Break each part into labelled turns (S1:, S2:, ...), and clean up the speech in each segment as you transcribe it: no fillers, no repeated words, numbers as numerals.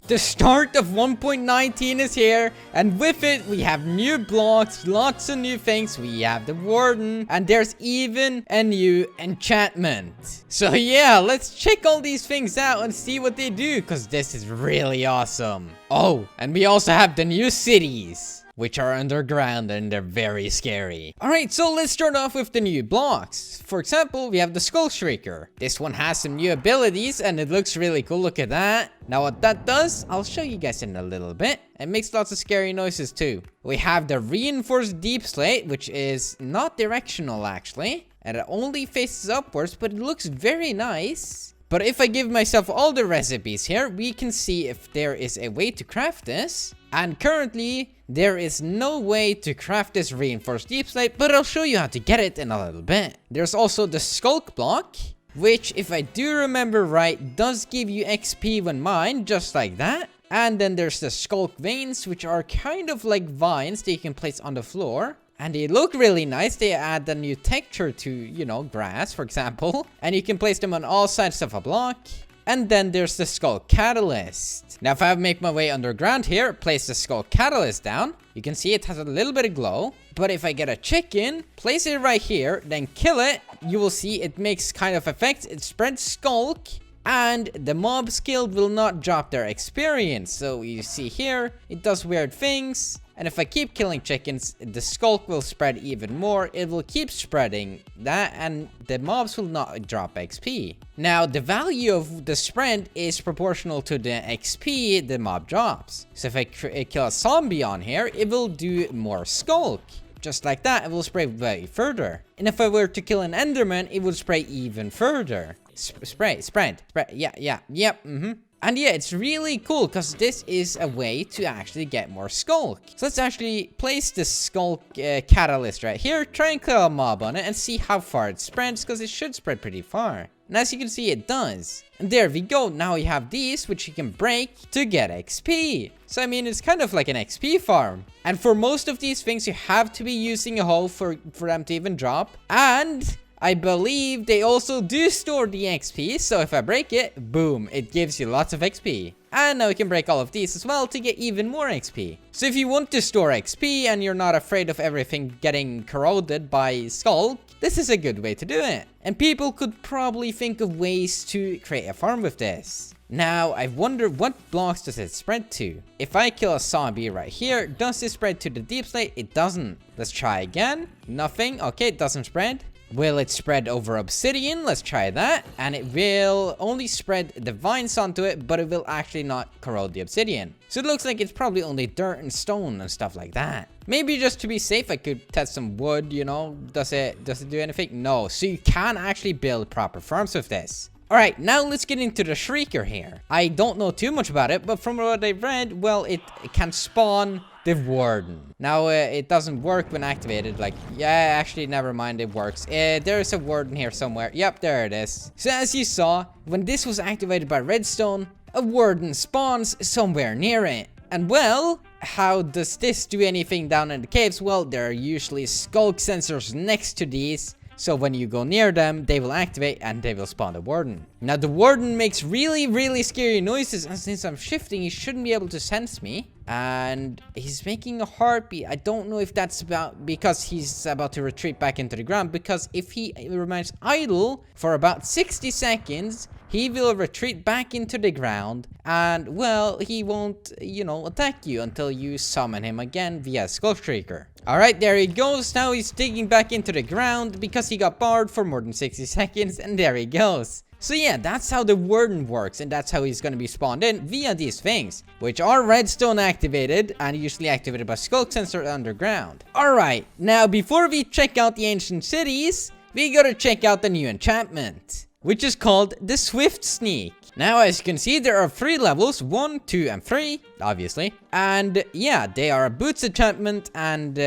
S1: The start of 1.19 is here, and with it, we have new blocks, lots of new things. We have the Warden, and there's even a new enchantment. So yeah, let's check all these things out and see what they do, because this is really awesome. Oh, and we also have the new cities, which are underground and they're very scary. Alright, so let's start off with the new blocks. For example, we have the Skulk. This one has some new abilities and it looks really cool. Look at that. Now what that does, I'll show you guys in a little bit. It makes lots of scary noises too. We have the reinforced deepslate, which is not directional actually. And it only faces upwards, but it looks very nice. But if I give myself all the recipes here, we can see if there is a way to craft this. And currently, there is no way to craft this reinforced deepslate, but I'll show you how to get it in a little bit. There's also the Skulk block, which, if I do remember right, does give you XP when mined, just like that. And then there's the Skulk veins, which are kind of like vines that you can place on the floor. And they look really nice. They add a new texture to, you know, grass, for example. And you can place them on all sides of a block. And then there's the Skulk catalyst. Now, if I make my way underground here, place the Skulk catalyst down, you can see it has a little bit of glow. But if I get a chicken, place it right here, then kill it, you will see it makes kind of effects. It spreads Skulk, and the mob skill will not drop their experience. So you see here, it does weird things. And if I keep killing chickens, the Skulk will spread even more. It will keep spreading that, and the mobs will not drop XP. Now, the value of the spread is proportional to the XP the mob drops. So if I kill a zombie on here, it will do more Skulk. Just like that, it will spray way further. And if I were to kill an Enderman, it would spray even further. Spread. Yep. And yeah, it's really cool because this is a way to actually get more Skulk. So let's actually place the Skulk catalyst right here, try and kill a mob on it and see how far it spreads, because it should spread pretty far. And as you can see, it does. And there we go. Now we have these, which you can break to get XP. So I mean, it's kind of like an XP farm. And for most of these things, you have to be using a hoe for them to even drop. And I believe they also do store the XP, so if I break it, boom, it gives you lots of XP. And now we can break all of these as well to get even more XP. So if you want to store XP and you're not afraid of everything getting corroded by Skulk, this is a good way to do it. And people could probably think of ways to create a farm with this. Now, I wonder what blocks does it spread to? If I kill a zombie right here, does it spread to the deepslate? It doesn't. Let's try again. Nothing. Okay, it doesn't spread. Will it spread over obsidian? Let's try that. And it will only spread the vines onto it, but it will actually not corrode the obsidian. So it looks like it's probably only dirt and stone and stuff like that. Maybe just to be safe, I could test some wood, you know. Does it do anything? No. So you can actually build proper farms with this. Alright, now let's get into the Shrieker here. I don't know too much about it, but from what I read, well, it can spawn the Warden. Now, it doesn't work when activated. Like, yeah, actually, never mind, it works. There is a Warden here somewhere. Yep, there it is. So as you saw, when this was activated by redstone, a Warden spawns somewhere near it. And well, how does this do anything down in the caves? Well, there are usually Skulk sensors next to these. So when you go near them, they will activate and they will spawn the Warden. Now the Warden makes really scary noises, and since I'm shifting, he shouldn't be able to sense me. And he's making a heartbeat. I don't know if that's because he's about to retreat back into the ground, because if he remains idle for about 60 seconds, he will retreat back into the ground, and well, he won't, you know, attack you until you summon him again via Skulk. Alright, there he goes. Now he's digging back into the ground because he got barred for more than 60 seconds, and there he goes. So yeah, that's how the Warden works, and that's how he's going to be spawned in via these things, which are redstone activated and usually activated by Skulk sensor underground. Alright, now before we check out the ancient cities, we gotta check out the new enchantment, which is called the Swift Sneak. Now, as you can see, there are 3 levels, 1, 2, and 3, obviously. And yeah, they are a boots enchantment, and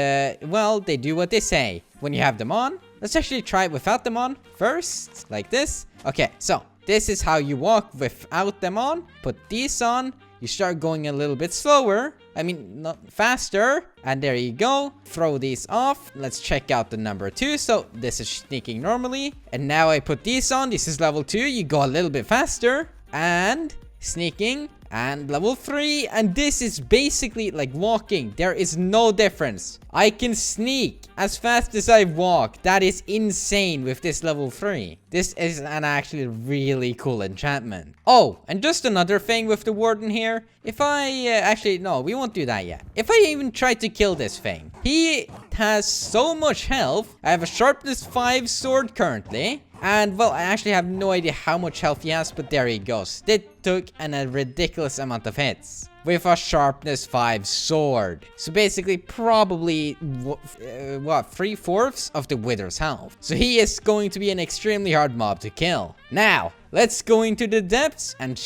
S1: well, they do what they say when you have them on. Let's actually try it without them on first, like this. Okay, so this is how you walk without them on. Put these on. You start going a little bit slower. I mean, not faster. And there you go. Throw these off. Let's check out the number 2. So this is sneaking normally. And now I put these on. This is level 2. You go a little bit faster. And sneaking. and level 3. And this is basically like walking. There is no difference. I can sneak as fast as I walk. That is insane with this level 3. This is an actually really cool enchantment. Oh, and just another thing with the Warden here. If I actually, no, we won't do that yet. If I even try to kill this thing, he has so much health. I have a sharpness 5 sword currently. And, well, I actually have no idea how much health he has, but there he goes. It took a ridiculous amount of hits with a sharpness 5 sword. So basically, probably, what, 3/4 of the Wither's health. So he is going to be an extremely hard mob to kill. Now, let's go into the depths and,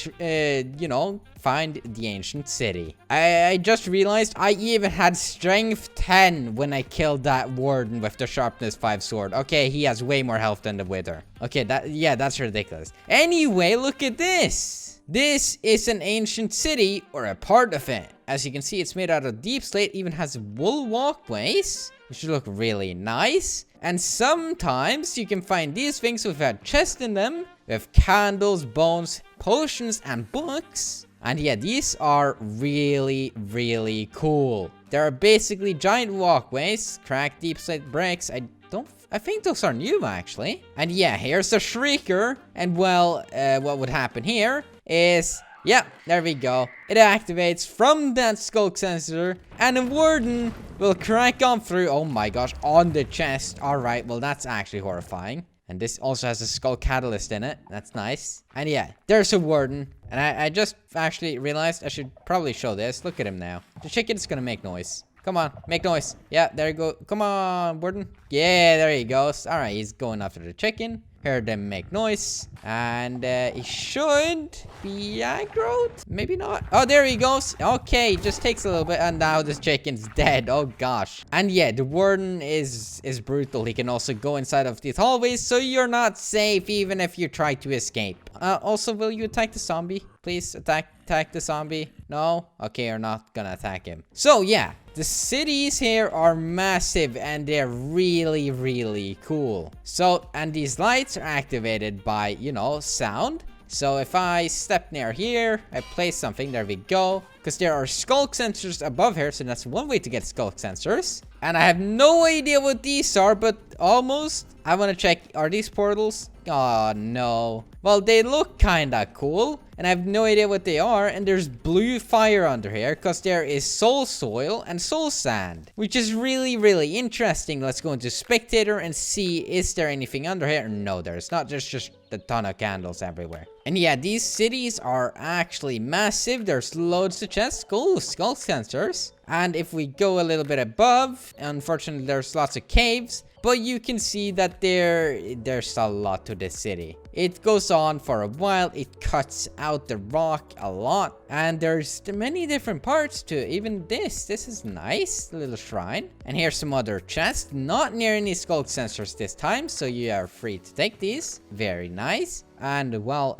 S1: you know, find the ancient city. I just realized I even had strength 10 when I killed that Warden with the sharpness 5 sword. Okay, he has way more health than the Wither. Okay, that's ridiculous. Anyway, look at this. This is an ancient city, or a part of it. As you can see, it's made out of deepslate, even has wool walkways, which look really nice. And sometimes you can find these things with a chest in them, with candles, bones, potions, and books. And yeah, these are really, really cool. There are basically giant walkways, cracked deepslate bricks. I think those are new, actually. And yeah, here's a shrieker. And well, what would happen here is, yeah, there we go. It activates from that Skulk sensor, and a Warden will crack on through. Oh my gosh, on the chest. All right, well, that's actually horrifying. And this also has a Skulk catalyst in it. That's nice. And yeah, there's a Warden. And I just actually realized I should probably show this. Look at him now. The chicken's gonna make noise. Come on, make noise. Yeah, there you go. Come on, Warden. Yeah, there he goes. All right, he's going after the chicken. Heard them make noise. And he should be aggroed. Maybe not. Oh, there he goes. Okay, just takes a little bit. And now this chicken's dead. Oh, gosh. And yeah, the Warden is brutal. He can also go inside of these hallways. So you're not safe even if you try to escape. Also, will you attack the zombie? Please attack the zombie. No? Okay, you're not gonna attack him. So yeah, the cities here are massive and they're really, really cool. So, and these lights are activated by, you know, sound. So if I step near here, I place something, there we go. Because there are Skulk sensors above here, so that's one way to get Skulk sensors. And I have no idea what these are, but almost. I want to check, are these portals? Oh, no. Well, they look kinda cool, and I have no idea what they are. And there's blue fire under here, because there is soul soil and soul sand, which is really, really interesting. Let's go into spectator and see, is there anything under here? No, there's not. There's just a ton of candles everywhere. And yeah, these cities are actually massive. There's loads of chests. Cool, Skulk sensors. And if we go a little bit above, unfortunately, there's lots of caves. But you can see that there's a lot to this city. It goes on for a while. It cuts out the rock a lot. And there's many different parts to even this. This is nice. A little shrine. And here's some other chests. Not near any Skulk sensors this time. So you are free to take these. Very nice. And well,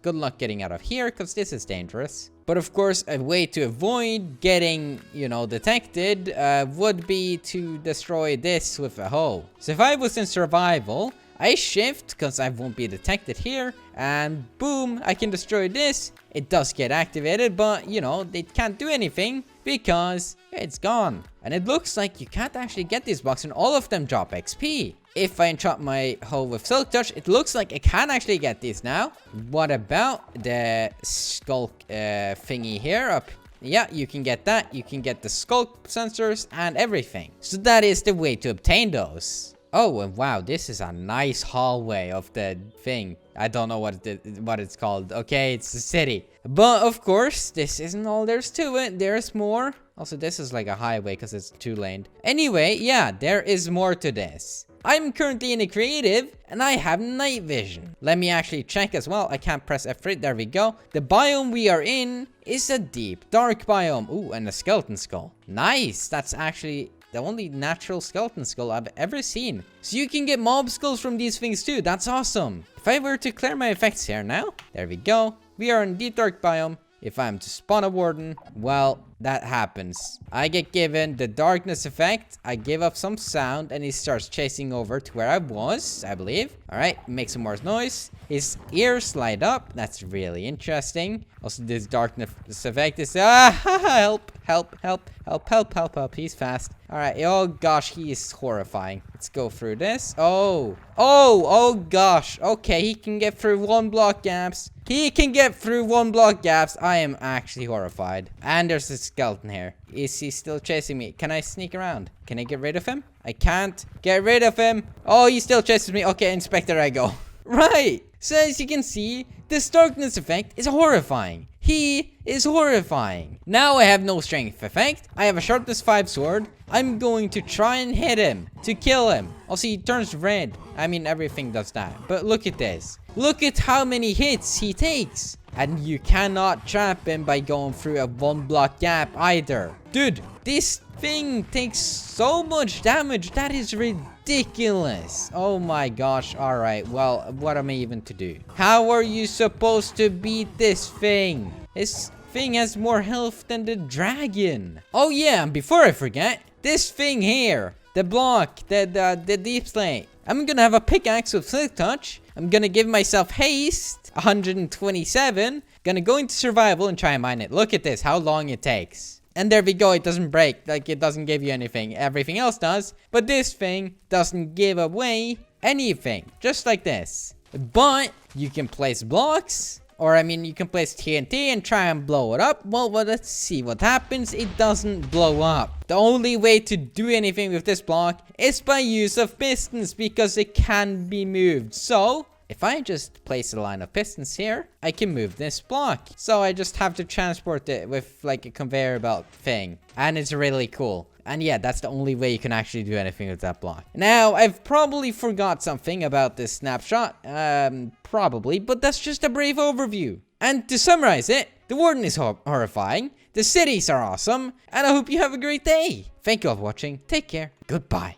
S1: good luck getting out of here, because this is dangerous. But of course, a way to avoid getting, you know, detected would be to destroy this with a hoe. So if I was in survival, I shift because I won't be detected here. And boom, I can destroy this. It does get activated, but, you know, they can't do anything because it's gone. And it looks like you can't actually get these blocks, and all of them drop XP. If I enchant my hoe with Silk Touch, it looks like I can actually get these now. What about the Skulk thingy here up? Yeah, you can get that. You can get the Skulk sensors and everything. So that is the way to obtain those. Oh, and wow, this is a nice hallway of the thing. I don't know what it's called. Okay, it's the city. But of course, this isn't all there's to it. There's more. Also, this is like a highway because it's 2-laned. Anyway, yeah, there is more to this. I'm currently in a creative, and I have night vision. Let me actually check as well. I can't press F3. There we go. The biome we are in is a deep, dark biome. Ooh, and a skeleton skull. Nice. That's actually the only natural skeleton skull I've ever seen. So you can get mob skulls from these things too. That's awesome. If I were to clear my effects here now, there we go. We are in deep dark biome. if I'm to spawn a warden, well, that happens. I get given the darkness effect. I give up some sound and he starts chasing over to where I was, I believe. All right, make some more noise. His ears light up. That's really interesting. Also, this darkness effect is help. He's fast. All right. Oh gosh, he is horrifying. Let's go through this. Oh gosh. Okay, he can get through 1 block gaps. He can get through 1 block gaps. I am actually horrified. And there's a skeleton here. Is he still chasing me? Can I sneak around? Can I get rid of him? I can't get rid of him. Oh, he still chases me. Okay, Inspector, I go. Right. So as you can see, this darkness effect is horrifying. He is horrifying. Now I have no strength effect. I have a sharpness 5 sword. I'm going to try and hit him to kill him. Also, he turns red. I mean, everything does that. But look at this. Look at how many hits he takes. And you cannot trap him by going through a 1 block gap either. Dude, this thing takes so much damage. That is ridiculous. Oh my gosh. All right. Well, what am I even to do? How are you supposed to beat this thing? This thing has more health than the dragon. Oh yeah, and before I forget, this thing here, the block, the deepslate. I'm gonna have a pickaxe with silk touch. I'm gonna give myself haste, 127. Gonna go into survival and try and mine it. Look at this, how long it takes. And there we go, it doesn't break. Like, it doesn't give you anything. Everything else does. But this thing doesn't give away anything. Just like this. But you can place blocks. Or, I mean, you can place TNT and try and blow it up. Well, let's see what happens. It doesn't blow up. The only way to do anything with this block is by use of pistons, because it can be moved. So, if I just place a line of pistons here, I can move this block. So I just have to transport it with like a conveyor belt thing. And it's really cool. And yeah, that's the only way you can actually do anything with that block. Now, I've probably forgot something about this snapshot. Probably, but that's just a brief overview. And to summarize it, the Warden is horrifying, the cities are awesome, and I hope you have a great day. Thank you all for watching. Take care. Goodbye.